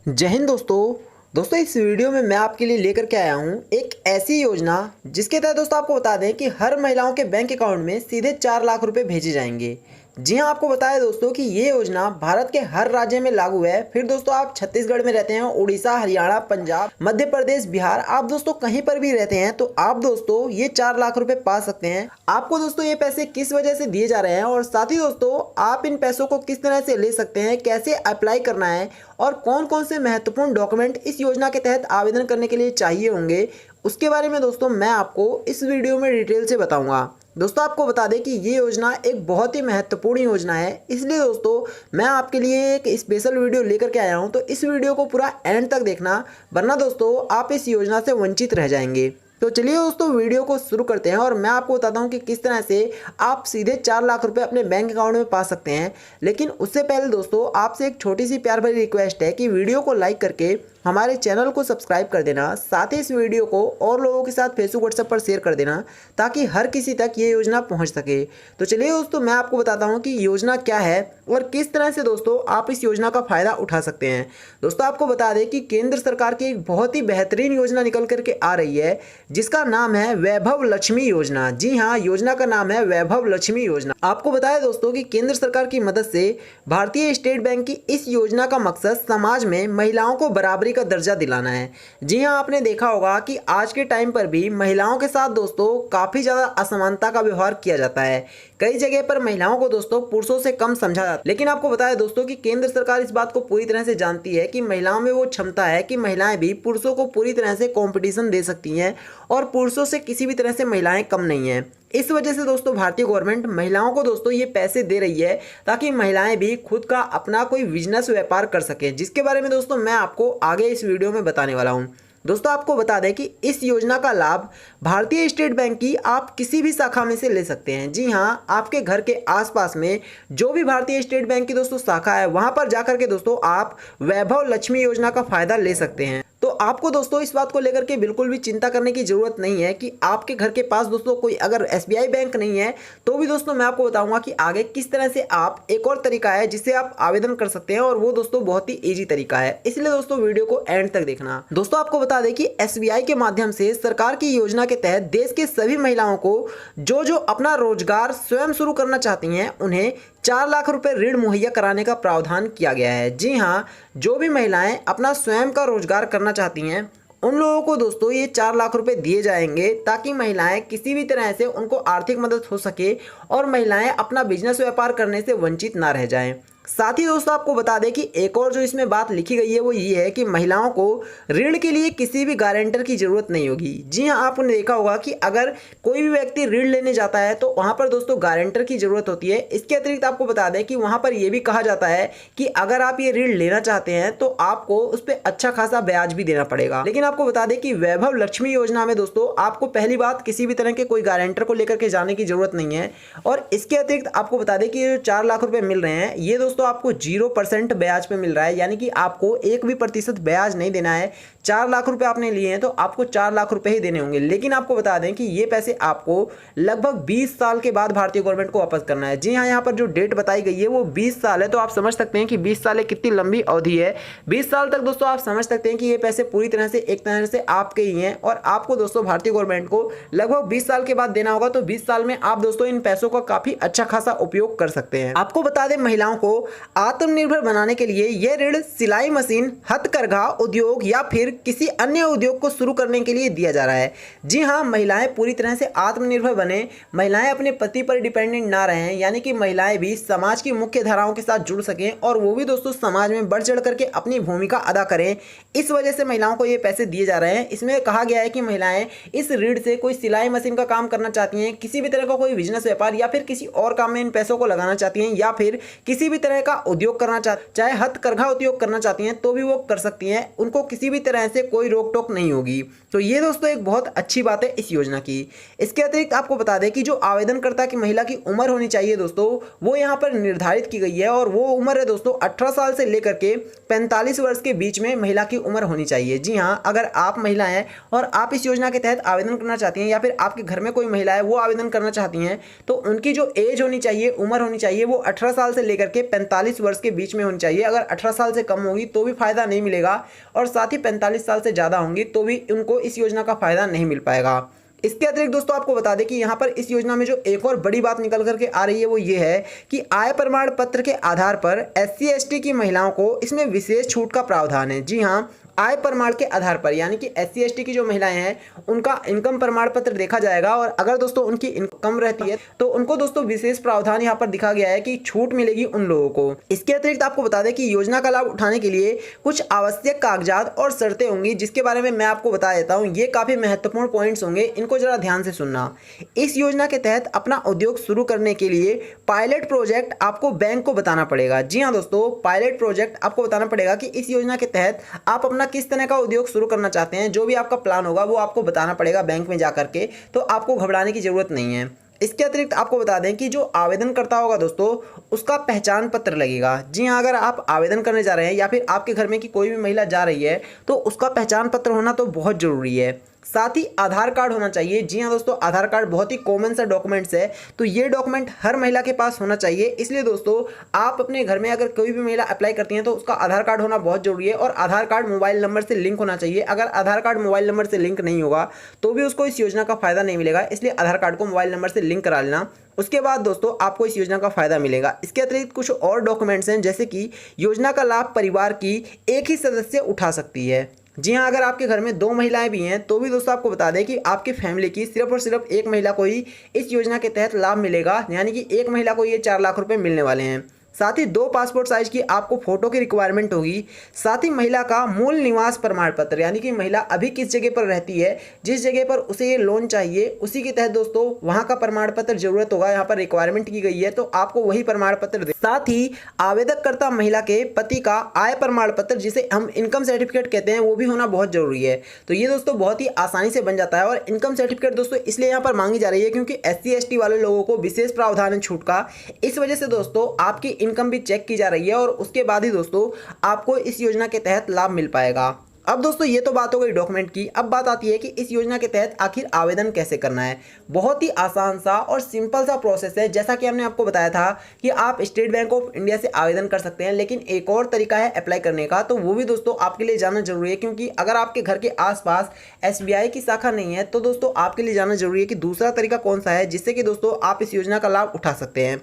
जय हिंद दोस्तों इस वीडियो में मैं आपके लिए लेकर के आया हूं एक ऐसी योजना जिसके तहत दोस्तों आपको बता दें कि हर महिलाओं के बैंक अकाउंट में सीधे 4 लाख रुपए भेजे जाएंगे। जी हां, आपको बताया दोस्तों कि ये योजना भारत के हर राज्य में लागू है। फिर दोस्तों आप छत्तीसगढ़ में रहते हैं, उड़ीसा, हरियाणा, पंजाब, मध्य प्रदेश, बिहार, आप दोस्तों कहीं पर भी रहते हैं तो आप दोस्तों ये 4 लाख रुपए पा सकते हैं। आपको दोस्तों ये पैसे किस वजह से दिए जा रहे हैं और साथ ही दोस्तों आप इन पैसों को किस तरह से ले सकते हैं, कैसे अप्लाई करना है और कौन कौन से महत्वपूर्ण डॉक्यूमेंट इस योजना के तहत आवेदन करने के लिए चाहिए होंगे, उसके बारे में दोस्तों मैं आपको इस वीडियो में डिटेल से बताऊंगा। दोस्तों आपको बता दें कि ये योजना एक बहुत ही महत्वपूर्ण योजना है, इसलिए दोस्तों मैं आपके लिए एक स्पेशल वीडियो लेकर के आया हूं। तो इस वीडियो को पूरा एंड तक देखना, वरना दोस्तों आप इस योजना से वंचित रह जाएंगे। तो चलिए दोस्तों वीडियो को शुरू करते हैं और मैं आपको बताता हूं कि किस तरह से आप सीधे 4 लाख रुपए अपने बैंक अकाउंट में पा सकते हैं। लेकिन उससे पहले दोस्तों आपसे एक छोटी सी प्यार भरी रिक्वेस्ट है कि वीडियो को लाइक करके हमारे चैनल को सब्सक्राइब कर देना, साथ ही इस वीडियो को और लोगों के साथ फेसबुक व्हाट्सएप पर शेयर कर देना ताकि हर किसी तक ये योजना पहुंच सके। तो चलिए दोस्तों मैं आपको बताता हूं कि योजना क्या है और किस तरह से दोस्तों आप इस योजना का फायदा उठा सकते हैं। दोस्तों आपको बता दें कि केंद्र सरकार की एक बहुत ही बेहतरीन योजना निकल करके आ रही है जिसका नाम है वैभव लक्ष्मी योजना। जी हाँ, योजना का नाम है वैभव लक्ष्मी योजना। आपको बताया दोस्तों कि केंद्र सरकार की मदद से भारतीय स्टेट बैंक की इस योजना का मकसद समाज में महिलाओं को बराबरी का दर्जा दिलाना है। जी हाँ, आपने देखा होगा कि आज के टाइम पर भी महिलाओं के साथ दोस्तों काफी ज्यादा असमानता का व्यवहार किया जाता है। कई जगह पर महिलाओं को दोस्तों पुरुषों से कम समझा जाता है। लेकिन आपको बताया दोस्तों कि केंद्र सरकार इस बात को पूरी तरह से जानती है कि महिलाओं में वो क्षमता है कि महिलाएं भी पुरुषों को पूरी तरह से कंपटीशन दे सकती हैं और पुरुषों से किसी भी तरह से महिलाएं कम नहीं हैं। इस वजह से दोस्तों भारतीय गवर्नमेंट महिलाओं को दोस्तों ये पैसे दे रही है ताकि महिलाएं भी खुद का अपना कोई बिजनेस व्यापार कर सकें, जिसके बारे में दोस्तों मैं आपको आगे इस वीडियो में बताने वाला हूं। दोस्तों आपको बता दें कि इस योजना का लाभ भारतीय स्टेट बैंक की आप किसी भी शाखा में से ले सकते हैं। जी हाँ, आपके घर के आसपास में जो भी भारतीय स्टेट बैंक की दोस्तों शाखा है वहां पर जाकर के दोस्तों आप वैभव लक्ष्मी योजना का फायदा ले सकते हैं। तो आपको दोस्तों इस बात को लेकर के बिल्कुल भी चिंता करने की जरूरत नहीं है कि आपके घर के पास दोस्तों कोई अगर एसबीआई बैंक नहीं है तो भी दोस्तों मैं आपको बताऊंगा कि आगे किस तरह से आप एक और तरीका है जिससे आप आवेदन कर सकते हैं और वो दोस्तों बहुत ही इजी तरीका है, इसलिए दोस्तों वीडियो को एंड तक देखना। दोस्तों आपको बता दें कि एसबीआई के माध्यम से सरकार की योजना के तहत देश के सभी महिलाओं को जो अपना रोजगार स्वयं शुरू करना चाहती हैं उन्हें 4 लाख रुपए ऋण मुहैया कराने का प्रावधान किया गया है। जी हाँ, जो भी महिलाएं अपना स्वयं का रोजगार करना चाहती हैं उन लोगों को दोस्तों ये 4 लाख रुपए दिए जाएंगे ताकि महिलाएं किसी भी तरह से उनको आर्थिक मदद हो सके और महिलाएं अपना बिजनेस व्यापार करने से वंचित ना रह जाएं। साथ ही दोस्तों आपको बता दें कि एक और जो इसमें बात लिखी गई है वो ये है कि महिलाओं को ऋण के लिए किसी भी गारंटर की जरूरत नहीं होगी। जी हाँ, आपने देखा होगा कि अगर कोई भी व्यक्ति ऋण लेने जाता है तो वहां पर दोस्तों गारंटर की जरूरत होती है। इसके अतिरिक्त आपको बता दें कि वहां पर यह भी कहा जाता है कि अगर आप ये ऋण लेना चाहते हैं तो आपको उस पर अच्छा खासा ब्याज भी देना पड़ेगा। लेकिन आपको बता दें कि वैभव लक्ष्मी योजना में दोस्तों आपको पहली बात किसी भी तरह के कोई गारंटर को लेकर के जाने की जरूरत नहीं है। और इसके अतिरिक्त आपको बता दें कि ये 4 लाख रुपए मिल रहे हैं ये दोस्तों आपको 0% ब्याज पे मिल रहा है, यानी कि आपको 1 भी प्रतिशत ब्याज नहीं देना है। 4 लाख रुपए आपने लिए हैं तो आपको 4 लाख रुपए ही देने होंगे। लेकिन आपको बता दें कि ये पैसे आपको लगभग 20 साल के बाद भारतीय गवर्नमेंट को वापस करना है। जी हाँ, यहाँ पर जो डेट बताई गई है वो 20 साल है, तो आप समझ सकते हैं कि 20 साल एक कितनी लंबी अवधि है। 20 साल तक दोस्तों आप समझ सकते हैं कि ये पैसे पूरी तरह से एक तरह से आपके ही हैं और आपको दोस्तों भारतीय गवर्नमेंट को लगभग 20 साल के बाद देना होगा। तो 20 साल में आप दोस्तों इन पैसों का काफी अच्छा खासा उपयोग कर सकते हैं। आपको बता दें महिलाओं को आत्मनिर्भर बनाने के लिए यह ऋण सिलाई मशीन, हथकरघा उद्योग या फिर किसी अन्य उद्योग को शुरू करने के लिए दिया जा रहा है। जी हाँ, महिलाएं पूरी तरह से आत्मनिर्भर बने, महिलाएं अपने पति पर डिपेंडेंट ना रहें, यानी कि महिलाएं भी समाज की मुख्य धाराओं के साथ जुड़ सकें और वो भी दोस्तों समाज में बढ़ चढ़ करके अपनी भूमिका अदा करें। इस वजह से महिलाओं को ये पैसे दिए जा रहे हैं। इसमें कहा गया है कि महिलाएं इस ऋण से कोई सिलाई मशीन का काम करना चाहती हैं, किसी भी तरह का कोई बिजनेस व्यापार या फिर किसी और काम में इन पैसों को लगाना चाहती हैं या फिर किसी भी तरह का उद्योग करना चाहे हथकरघा उद्योग करना चाहती हैं तो भी वो कर सकती हैं, उनको किसी भी तरह से कोई रोक टोक नहीं होगी। तो ये दोस्तों एक बहुत अच्छी बात है इस योजना की। इसके अतिरिक्त आपको बता दें कि जो आवेदनकर्ता की महिला की उम्र होनी चाहिए दोस्तों वो यहाँ पर निर्धारित की गई है और वो उम्र है दोस्तों 18 साल से लेकर के 45 वर्ष के बीच में महिला की उम्र होनी चाहिए। जी हाँ, अगर आप महिला हैं और आप इस योजना के तहत आवेदन करना चाहती हैं या फिर आपके घर में कोई महिला है वो आवेदन करना चाहती हैं तो उनकी जो एज होनी चाहिए, उम्र होनी चाहिए वो 18 साल से लेकर के 45 वर्ष के बीच में होनी चाहिए। अगर 18 साल से कम होगी तो भी फायदा नहीं मिलेगा और साथ ही 45 साल से ज़्यादा होंगी तो भी उनको इस योजना का फायदा नहीं मिल पाएगा। इसके अतिरिक्त दोस्तों आपको बता दें कि यहाँ पर इस योजना में जो एक और बड़ी बात निकल करके आ रही है वो ये है कि आय प्रमाण पत्र के आधार पर SC ST की महिलाओं को इसमें विशेष छूट का प्रावधान है। जी हाँ, आय प्रमाण के आधार पर, यानी कि SC ST की जो महिलाएं हैं उनका इनकम प्रमाण पत्र देखा जाएगा और अगर दोस्तों उनकी इनकम कम रहती है तो उनको दोस्तों विशेष प्रावधान यहाँ पर दिखा गया है कि छूट मिलेगी उन लोगों को। इसके अतिरिक्त आपको बता दें कि योजना का लाभ उठाने के लिए कुछ आवश्यक कागजात और शर्तें होंगी, जिसके बारे में मैं आपको बता देता हूँ। ये काफी महत्वपूर्ण पॉइंट्स होंगे, इनको जरा ध्यान से सुनना। इस योजना के तहत अपना उद्योग शुरू करने के लिए पायलट प्रोजेक्ट आपको बैंक को बताना पड़ेगा। जी हाँ दोस्तों, पायलट प्रोजेक्ट आपको बताना पड़ेगा कि इस योजना के तहत आप अपना किस तरह का उद्योग शुरू करना चाहते हैं। जो भी आपका प्लान होगा वो आपको बताना पड़ेगा बैंक में जाकर के, तो आपको घबराने की जरूरत नहीं है। इसके अतिरिक्त आपको बता दें कि जो आवेदन करता होगा दोस्तों उसका पहचान पत्र लगेगा। जी हाँ, अगर आप आवेदन करने जा रहे हैं या फिर आपके घर में की कोई भी महिला जा रही है तो उसका पहचान पत्र होना तो बहुत ज़रूरी है। साथ ही आधार कार्ड होना चाहिए। जी हाँ दोस्तों, आधार कार्ड बहुत ही कॉमन सा डॉक्यूमेंट्स है, तो ये डॉक्यूमेंट हर महिला के पास होना चाहिए। इसलिए दोस्तों आप अपने घर में अगर कोई भी महिला अप्लाई करती हैं तो उसका आधार कार्ड होना बहुत जरूरी है और आधार कार्ड मोबाइल नंबर से लिंक होना चाहिए। अगर आधार कार्ड मोबाइल नंबर से लिंक नहीं होगा तो भी उसको इस योजना का फायदा नहीं मिलेगा, इसलिए आधार कार्ड को मोबाइल नंबर से लिंक करा लेना। उसके बाद दोस्तों आपको इस योजना का फायदा मिलेगा। इसके अतिरिक्त कुछ और डॉक्यूमेंट्स हैं, जैसे कि योजना का लाभ परिवार की एक ही सदस्य उठा सकती है। जी हाँ, अगर आपके घर में 2 महिलाएं भी हैं तो भी दोस्तों आपको बता दें कि आपकी फैमिली की सिर्फ और सिर्फ एक महिला को ही इस योजना के तहत लाभ मिलेगा, यानी कि एक महिला को ये 4 लाख रुपए मिलने वाले हैं। साथ ही 2 पासपोर्ट साइज की आपको फोटो की रिक्वायरमेंट होगी। साथ ही महिला का मूल निवास प्रमाण पत्र, यानी कि महिला अभी किस जगह पर रहती है, जिस जगह पर उसे ये लोन चाहिए उसी के तहत दोस्तों वहां का प्रमाण पत्र जरूरत होगा। यहाँ पर रिक्वायरमेंट की गई है तो आपको वही प्रमाण पत्र दे। साथ ही आवेदक करता महिला के पति का आय प्रमाण पत्र, जिसे हम इनकम सर्टिफिकेट कहते हैं, वो भी होना बहुत जरूरी है। तो ये दोस्तों बहुत ही आसानी से बन जाता है और इनकम सर्टिफिकेट दोस्तों इसलिए यहाँ पर मांगी जा रही है क्योंकि SC ST वाले लोगों को विशेष प्रावधान है छूट का। इस वजह से दोस्तों आपकी इनकम भी चेक की जा रही है और उसके बाद ही दोस्तों आपको इस योजना के तहत लाभ मिल पाएगा। अब दोस्तों ये तो बात हो गई डॉक्यूमेंट की। अब बात आती है कि इस योजना के तहत आखिर आवेदन कैसे करना है। बहुत ही आसान सा और सिंपल सा प्रोसेस है। जैसा कि हमने आपको बताया था कि आप स्टेट बैंक ऑफ इंडिया से आवेदन कर सकते हैं, लेकिन एक और तरीका है अप्लाई करने का, तो वो भी दोस्तों आपके लिए जानना जरूरी है। क्योंकि अगर आपके घर के आसपास SBI की शाखा नहीं है तो दोस्तों आपके लिए जानना जरूरी है कि दूसरा तरीका कौन सा है जिससे कि दोस्तों आप इस योजना का लाभ उठा सकते हैं।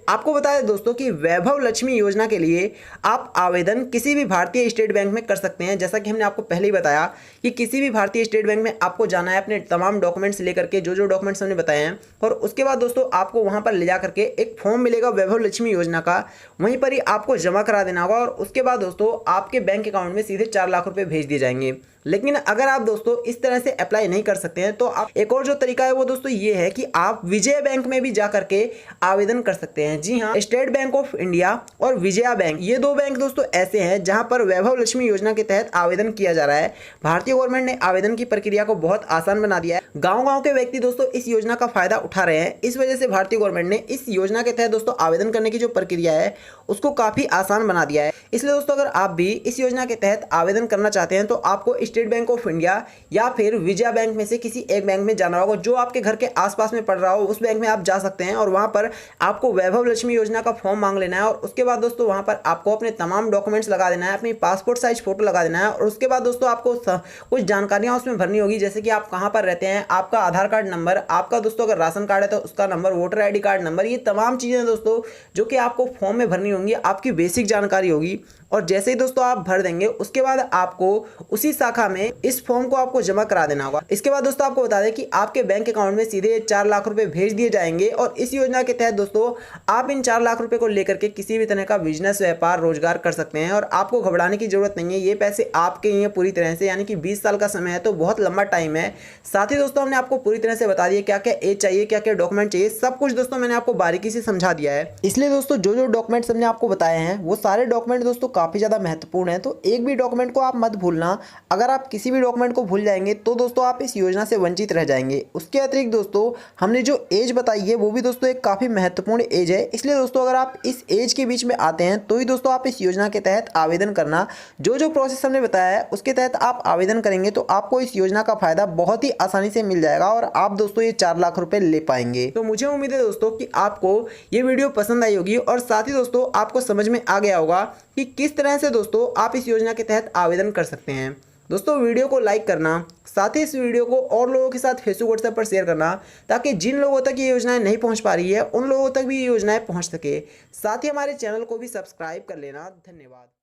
आपको बता दें दोस्तों कि वैभव लक्ष्मी योजना के लिए आप आवेदन किसी भी भारतीय स्टेट बैंक में कर सकते हैं। जैसा कि हमने आपको पहले ही बताया कि किसी भी भारतीय स्टेट बैंक में आपको जाना है अपने तमाम डॉक्यूमेंट्स लेकर के, जो डॉक्यूमेंट्स हमने बताए हैं, और उसके बाद दोस्तों आपको वहां पर ले जा करके एक फॉर्म मिलेगा वैभव लक्ष्मी योजना का, वहीं पर ही आपको जमा करा देना होगा और उसके बाद दोस्तों आपके बैंक अकाउंट में सीधे 4 लाख रुपए भेज दिए जाएंगे। लेकिन अगर आप दोस्तों इस तरह से अप्लाई नहीं कर सकते हैं तो आप एक और जो तरीका है वो दोस्तों ये है कि आप विजय बैंक में भी जा करके आवेदन कर सकते हैं। जी हाँ, स्टेट बैंक ऑफ इंडिया और विजया बैंक, ये 2 बैंक दोस्तों ऐसे हैं जहां पर वैभव लक्ष्मी योजना के तहत आवेदन किया जा रहा है। भारतीय गवर्नमेंट ने आवेदन की प्रक्रिया को बहुत आसान बना दिया है। गाँव के व्यक्ति दोस्तों इस योजना का फायदा उठा रहे हैं। इस वजह से भारतीय गवर्नमेंट ने इस योजना के तहत दोस्तों आवेदन करने की जो प्रक्रिया है उसको काफी आसान बना दिया है। इसलिए दोस्तों अगर आप भी इस योजना के तहत आवेदन करना चाहते हैं तो आपको स्टेट बैंक ऑफ इंडिया या फिर विजया बैंक में से किसी एक बैंक में जाना होगा। जो आपके घर के आसपास में पड़ रहा हो उस बैंक में आप जा सकते हैं और वहां पर आपको वैभव लक्ष्मी योजना का फॉर्म मांग लेना है और उसके बाद दोस्तों वहां पर आपको अपने तमाम डॉक्यूमेंट्स लगा देना है, अपनी पासपोर्ट साइज फोटो लगा देना है और उसके बाद दोस्तों आपको कुछ जानकारियां उसमें भरनी होगी, जैसे कि आप कहां पर रहते हैं, आपका आधार कार्ड नंबर, आपका दोस्तों अगर राशन कार्ड है तो उसका number, voter ID card number, ये तमाम चीजें दोस्तों जो कि आपको फॉर्म में भरनी होंगी, आपकी बेसिक जानकारी होगी। और जैसे ही दोस्तों आप भर देंगे उसके बाद आपको उसी शाखा में इस फॉर्म को आपको जमा करा देना होगा। इसके बाद दोस्तों आपको बता दें कि आपके बैंक अकाउंट में सीधे 4 लाख रुपए भेज दिए जाएंगे और इस योजना के तहत दोस्तों आप इन 4 लाख रुपए को लेकर के किसी भी तरह का बिजनेस, व्यापार, रोजगार कर सकते हैं और आपको घबराने की जरूरत नहीं है। ये पैसे आपके ही हैं पूरी तरह से, यानी कि 20 साल का समय है तो बहुत लंबा टाइम है। साथ ही दोस्तों हमने आपको पूरी तरह से बता दिया क्या क्या एज चाहिए, क्या क्या डॉक्यूमेंट चाहिए, सब कुछ दोस्तों मैंने आपको बारीकी से समझा दिया है। इसलिए दोस्तों जो डॉक्यूमेंट्स हमने आपको बताए हैं वो सारे डॉक्यूमेंट दोस्तों काफ़ी ज़्यादा महत्वपूर्ण है, तो एक भी डॉक्यूमेंट को आप मत भूलना। अगर आप किसी भी डॉक्यूमेंट को भूल जाएंगे तो दोस्तों आप इस योजना से वंचित रह जाएंगे। उसके अतिरिक्त दोस्तों हमने जो एज बताई है वो भी दोस्तों एक काफ़ी महत्वपूर्ण एज है, इसलिए दोस्तों अगर आप इस एज के बीच में आते हैं तो ही दोस्तों आप इस योजना के तहत आवेदन करना। जो प्रोसेस हमने बताया है उसके तहत आप आवेदन करेंगे तो आपको इस योजना का फायदा बहुत ही आसानी से मिल जाएगा और आप दोस्तों ये 4 लाख रुपए ले पाएंगे। तो मुझे उम्मीद है दोस्तों कि आपको ये वीडियो पसंद आई होगी और साथ ही दोस्तों आपको समझ में आ गया होगा कि किस तरह से दोस्तों आप इस योजना के तहत आवेदन कर सकते हैं। दोस्तों वीडियो को लाइक करना, साथ ही इस वीडियो को और लोगों के साथ फेसबुक व्हाट्सएप पर शेयर करना, ताकि जिन लोगों तक ये योजनाएं नहीं पहुंच पा रही है उन लोगों तक भी ये योजनाएं पहुंच सके। साथ ही हमारे चैनल को भी सब्सक्राइब कर लेना। धन्यवाद।